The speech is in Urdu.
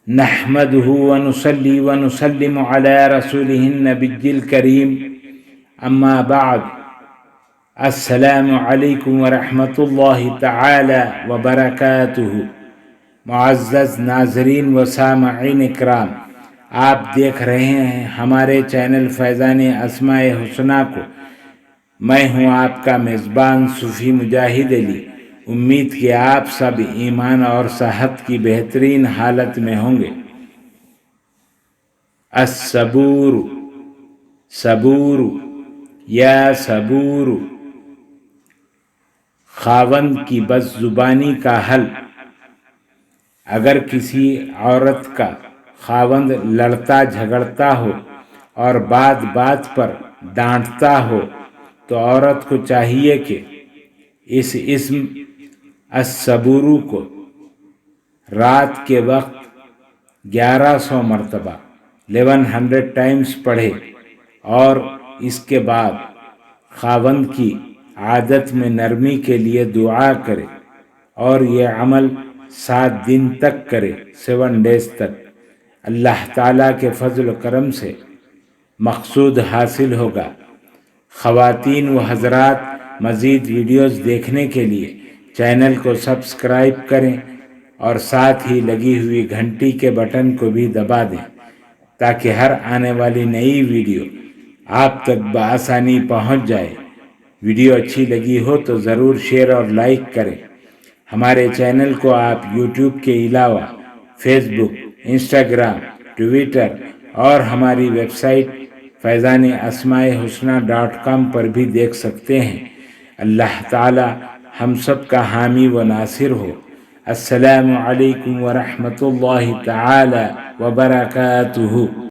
نحمده ونصلي ونسلم على رسوله النبي الكريم اما بعد السلام علیکم ورحمۃ اللہ تعالی وبرکاتہ۔ معزز ناظرین و سامعین اکرام، آپ دیکھ رہے ہیں ہمارے چینل فیضان اسماء حسنہ کو۔ میں ہوں آپ کا میزبان صوفی مجاہد علی۔ امید کہ آپ سب ایمان اور صحت کی بہترین حالت میں ہوں گے۔ الصبور صبور یا صبور، خاوند کی بد زبانی کا حل۔ اگر کسی عورت کا خاوند لڑتا جھگڑتا ہو اور بات بات پر ڈانٹتا ہو تو عورت کو چاہیے کہ اس اسم الصبور کو رات کے وقت 1100 مرتبہ 1100 ٹائمز پڑھے اور اس کے بعد خاوند کی عادت میں نرمی کے لیے دعا کرے، اور یہ عمل 7 دن تک کرے، 7 days تک۔ اللہ تعالیٰ کے فضل و کرم سے مقصود حاصل ہوگا۔ خواتین و حضرات، مزید ویڈیوز دیکھنے کے لیے چینل کو سبسکرائب کریں اور ساتھ ہی لگی ہوئی گھنٹی کے بٹن کو بھی دبا دیں تاکہ ہر آنے والی نئی ویڈیو آپ تک بآسانی پہنچ جائے۔ ویڈیو اچھی لگی ہو تو ضرور شیئر اور لائک کریں۔ ہمارے چینل کو آپ یوٹیوب کے علاوہ فیس بک، انسٹاگرام، ٹویٹر اور ہماری ویب سائٹ فیضان اسماء حسنہ .com پر بھی دیکھ سکتے ہیں۔ اللہ تعالی ہم سب کا حامی و ناصر ہو۔ السلام علیکم ورحمۃ اللہ تعالی وبرکاتہ۔